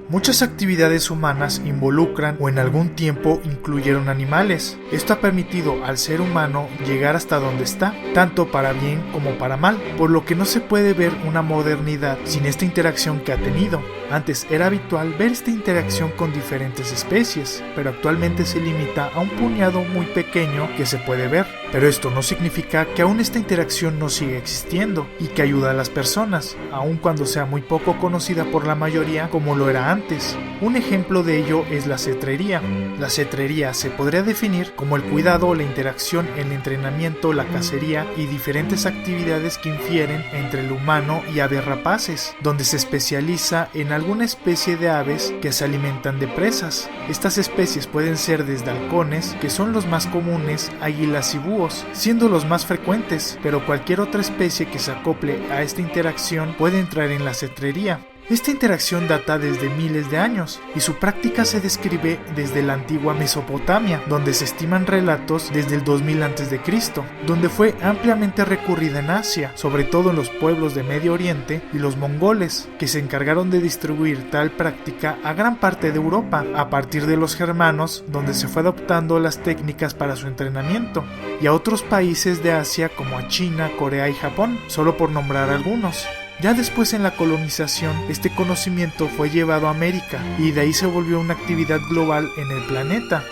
Muchas actividades humanas involucran o en algún tiempo incluyeron animales. Esto ha permitido al ser humano llegar hasta donde está, tanto para bien como para mal, por lo que no se puede ver una modernidad sin esta interacción que ha tenido. Antes era habitual ver esta interacción con diferentes especies, pero actualmente se limita a un puñado muy pequeño que se puede ver. Pero esto no significa que aún esta interacción no siga existiendo y que ayuda a las personas, aun cuando sea muy poco conocida por la mayoría como lo era antes. Un ejemplo de ello es la cetrería. La cetrería se podría definir como el cuidado o la interacción, el entrenamiento, la cacería y diferentes actividades que infieren entre el humano y aves rapaces, donde se especializa en alguna especie de aves que se alimentan de presas. Estas especies pueden ser desde halcones, que son los más comunes, águilas y búhos, siendo los más frecuentes, pero cualquier otra especie que se acople a esta interacción puede entrar en la cetrería. Esta interacción data desde miles de años y su práctica se describe desde la antigua Mesopotamia, donde se estiman relatos desde el 2000 a.C., donde fue ampliamente recurrida en Asia, sobre todo en los pueblos de Medio Oriente y los mongoles, que se encargaron de distribuir tal práctica a gran parte de Europa, a partir de los germanos, donde se fue adoptando las técnicas para su entrenamiento, y a otros países de Asia como a China, Corea y Japón, solo por nombrar algunos. Ya después en la colonización, este conocimiento fue llevado a América y de ahí se volvió una actividad global en el planeta.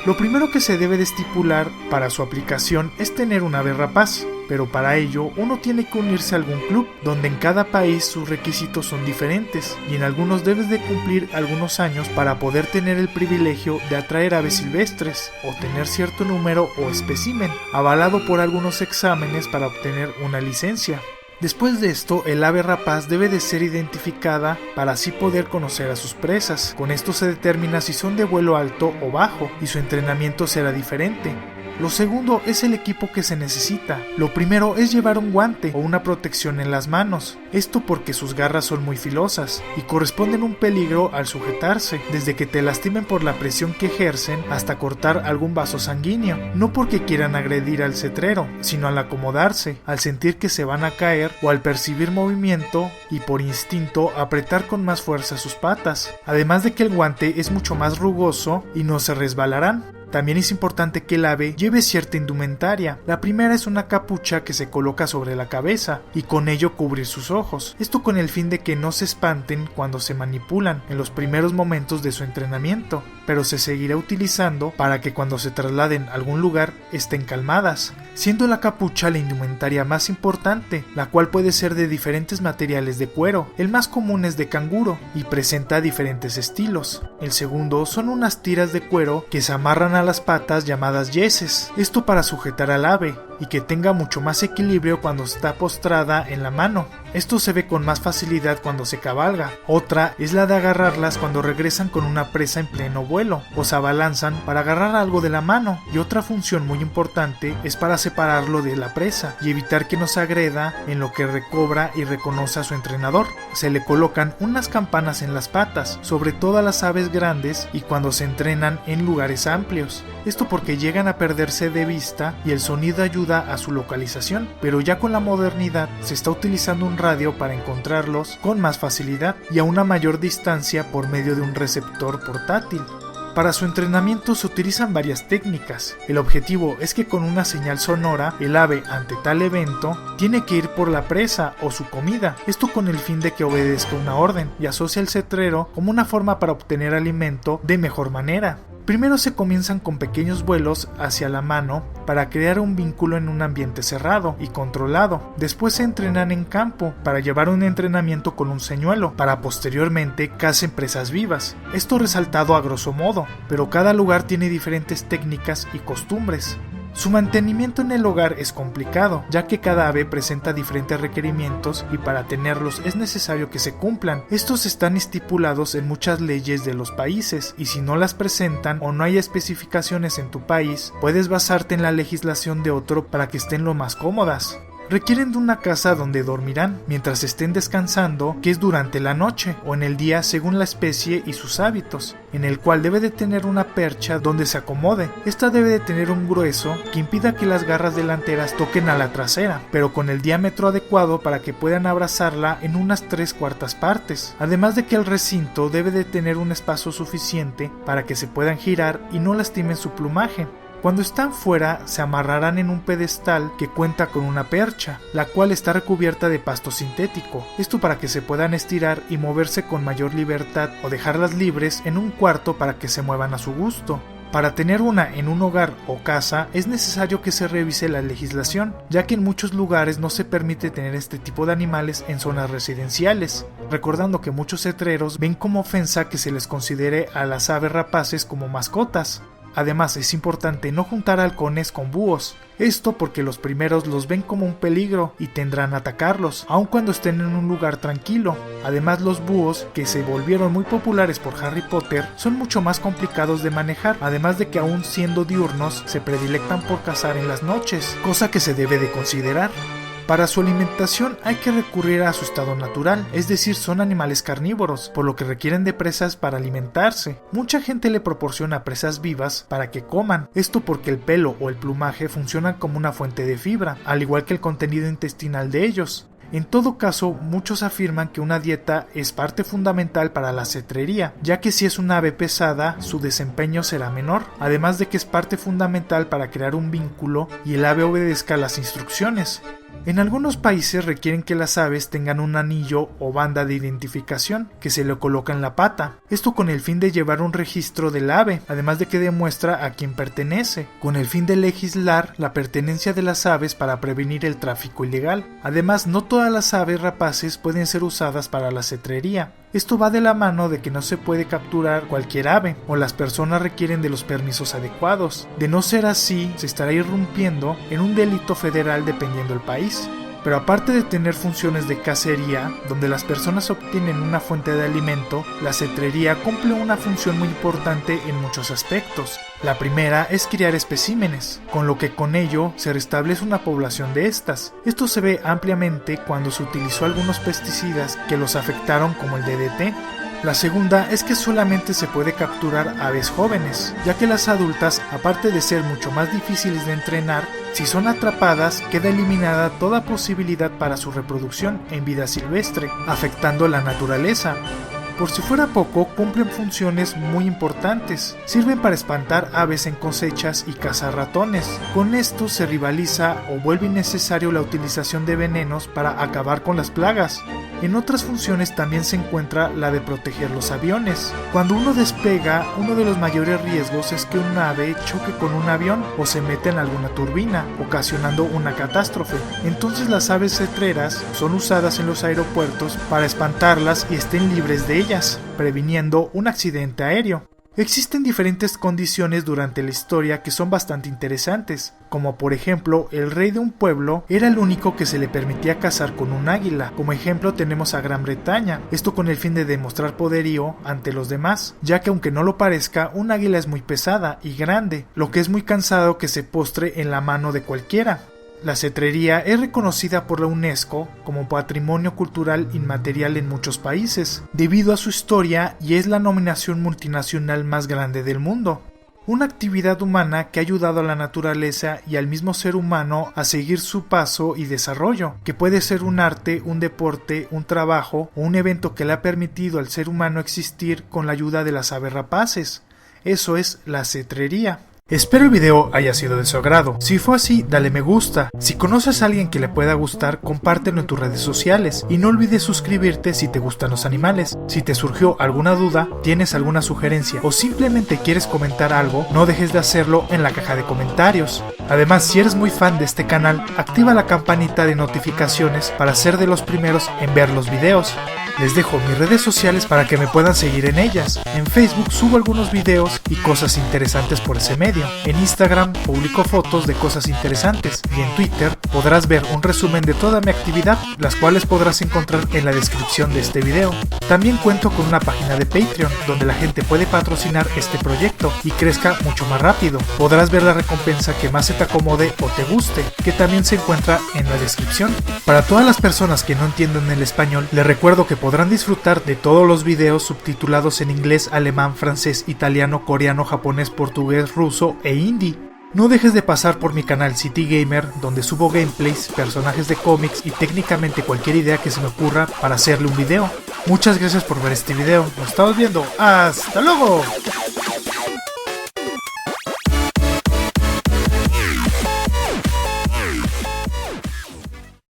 Lo primero que se debe de estipular para su aplicación es tener un ave rapaz, pero para ello uno tiene que unirse a algún club, donde en cada país sus requisitos son diferentes y en algunos debes de cumplir algunos años para poder tener el privilegio de atraer aves silvestres o tener cierto número o espécimen, avalado por algunos exámenes para obtener una licencia. Después de esto, el ave rapaz debe de ser identificada para así poder conocer a sus presas. Con esto se determina si son de vuelo alto o bajo y su entrenamiento será diferente. Lo segundo es el equipo que se necesita. Lo primero es llevar un guante o una protección en las manos. Esto porque sus garras son muy filosas y corresponden un peligro al sujetarse, desde que te lastimen por la presión que ejercen hasta cortar algún vaso sanguíneo. No porque quieran agredir al cetrero, sino al acomodarse, al sentir que se van a caer o al percibir movimiento y por instinto apretar con más fuerza sus patas. Además de que el guante es mucho más rugoso y no se resbalarán. También es importante que el ave lleve cierta indumentaria. La primera es una capucha que se coloca sobre la cabeza y con ello cubrir sus ojos. Esto con el fin de que no se espanten cuando se manipulan en los primeros momentos de su entrenamiento, pero se seguirá utilizando para que cuando se trasladen a algún lugar estén calmadas, siendo la capucha la indumentaria más importante, la cual puede ser de diferentes materiales de cuero. El más común es de canguro y presenta diferentes estilos. El segundo son unas tiras de cuero que se amarran a las patas llamadas yeses, esto para sujetar al ave y que tenga mucho más equilibrio cuando está postrada en la mano. Esto se ve con más facilidad cuando se cabalga. Otra es la de agarrarlas cuando regresan con una presa en pleno vuelo o se abalanzan para agarrar algo de la mano, y otra función muy importante es para separarlo de la presa y evitar que nos agreda en lo que recobra y reconoce a su entrenador. Se le colocan unas campanas en las patas, sobre todo a las aves grandes y cuando se entrenan en lugares amplios. Esto porque llegan a perderse de vista y el sonido ayuda a su localización, pero ya con la modernidad se está utilizando un radio para encontrarlos con más facilidad y a una mayor distancia por medio de un receptor portátil. Para su entrenamiento se utilizan varias técnicas. El objetivo es que con una señal sonora, el ave ante tal evento tiene que ir por la presa o su comida, esto con el fin de que obedezca una orden y asocia el cetrero como una forma para obtener alimento de mejor manera. Primero se comienzan con pequeños vuelos hacia la mano para crear un vínculo en un ambiente cerrado y controlado. Después se entrenan en campo para llevar un entrenamiento con un señuelo, para posteriormente cacen presas vivas. Esto resaltado a grosso modo, pero cada lugar tiene diferentes técnicas y costumbres. Su mantenimiento en el hogar es complicado, ya que cada ave presenta diferentes requerimientos y para tenerlos es necesario que se cumplan. Estos están estipulados en muchas leyes de los países y si no las presentan o no hay especificaciones en tu país, puedes basarte en la legislación de otro para que estén lo más cómodas. Requieren de una casa donde dormirán mientras estén descansando, que es durante la noche o en el día según la especie y sus hábitos, en el cual debe de tener una percha donde se acomode. Esta debe de tener un grueso que impida que las garras delanteras toquen a la trasera, pero con el diámetro adecuado para que puedan abrazarla en unas 3/4 partes. Además de que el recinto debe de tener un espacio suficiente para que se puedan girar y no lastimen su plumaje. Cuando están fuera, se amarrarán en un pedestal que cuenta con una percha, la cual está recubierta de pasto sintético. Esto para que se puedan estirar y moverse con mayor libertad o dejarlas libres en un cuarto para que se muevan a su gusto. Para tener una en un hogar o casa es necesario que se revise la legislación, ya que en muchos lugares no se permite tener este tipo de animales en zonas residenciales, recordando que muchos cetreros ven como ofensa que se les considere a las aves rapaces como mascotas. Además, es importante no juntar halcones con búhos, esto porque los primeros los ven como un peligro y tendrán a atacarlos, aun cuando estén en un lugar tranquilo. Además, los búhos, que se volvieron muy populares por Harry Potter, son mucho más complicados de manejar, además de que aún siendo diurnos, se predilectan por cazar en las noches, cosa que se debe de considerar. Para su alimentación hay que recurrir a su estado natural, es decir, son animales carnívoros, por lo que requieren de presas para alimentarse. Mucha gente le proporciona presas vivas para que coman, esto porque el pelo o el plumaje funcionan como una fuente de fibra, al igual que el contenido intestinal de ellos. En todo caso, muchos afirman que una dieta es parte fundamental para la cetrería, ya que si es un ave pesada, su desempeño será menor, además de que es parte fundamental para crear un vínculo y el ave obedezca las instrucciones. En algunos países requieren que las aves tengan un anillo o banda de identificación que se le coloca en la pata, esto con el fin de llevar un registro del ave, además de que demuestra a quién pertenece, con el fin de legislar la pertenencia de las aves para prevenir el tráfico ilegal. Además, no todas las aves rapaces pueden ser usadas para la cetrería. Esto va de la mano de que no se puede capturar cualquier ave, o las personas requieren de los permisos adecuados. De no ser así, se estará irrumpiendo en un delito federal dependiendo del país. Pero aparte de tener funciones de cacería, donde las personas obtienen una fuente de alimento, la cetrería cumple una función muy importante en muchos aspectos. La primera es criar especímenes, con lo que con ello se restablece una población de estas. Esto se ve ampliamente cuando se utilizó algunos pesticidas que los afectaron, como el DDT. La segunda es que solamente se puede capturar aves jóvenes, ya que las adultas, aparte de ser mucho más difíciles de entrenar, si son atrapadas queda eliminada toda posibilidad para su reproducción en vida silvestre, afectando la naturaleza. Por si fuera poco, cumplen funciones muy importantes. Sirven para espantar aves en cosechas y cazar ratones. Con esto se rivaliza o vuelve innecesario la utilización de venenos para acabar con las plagas. En otras funciones también se encuentra la de proteger los aviones. Cuando uno despega, uno de los mayores riesgos es que un ave choque con un avión o se meta en alguna turbina, ocasionando una catástrofe. Entonces las aves cetreras son usadas en los aeropuertos para espantarlas y estén libres de ellas, previniendo un accidente aéreo. Existen diferentes condiciones durante la historia que son bastante interesantes, como por ejemplo, el rey de un pueblo era el único que se le permitía cazar con un águila. Como ejemplo tenemos a Gran Bretaña, esto con el fin de demostrar poderío ante los demás, ya que aunque no lo parezca, un águila es muy pesada y grande, lo que es muy cansado que se postre en la mano de cualquiera. La cetrería es reconocida por la UNESCO como Patrimonio Cultural Inmaterial en muchos países, debido a su historia y es la nominación multinacional más grande del mundo. Una actividad humana que ha ayudado a la naturaleza y al mismo ser humano a seguir su paso y desarrollo, que puede ser un arte, un deporte, un trabajo o un evento que le ha permitido al ser humano existir con la ayuda de las aves rapaces. Eso es la cetrería. Espero el video haya sido de su agrado. Si fue así, dale me gusta. Si conoces a alguien que le pueda gustar, compártelo en tus redes sociales. Y no olvides suscribirte si te gustan los animales. Si te surgió alguna duda, tienes alguna sugerencia o simplemente quieres comentar algo, no dejes de hacerlo en la caja de comentarios. Además, si eres muy fan de este canal, activa la campanita de notificaciones para ser de los primeros en ver los videos. Les dejo mis redes sociales para que me puedan seguir en ellas. En Facebook subo algunos videos y cosas interesantes por ese medio. En Instagram publico fotos de cosas interesantes y en Twitter podrás ver un resumen de toda mi actividad, las cuales podrás encontrar en la descripción de este video. También cuento con una página de Patreon donde la gente puede patrocinar este proyecto y crezca mucho más rápido. Podrás ver la recompensa que más se te acomode o te guste, que también se encuentra en la descripción. Para todas las personas que no entienden el español, les recuerdo que podrán disfrutar de todos los videos subtitulados en inglés, alemán, francés, italiano, coreano, japonés, portugués, ruso e hindi. No dejes de pasar por mi canal City Gamer, donde subo gameplays, personajes de cómics y técnicamente cualquier idea que se me ocurra para hacerle un video. Muchas gracias por ver este video, nos estamos viendo, ¡hasta luego!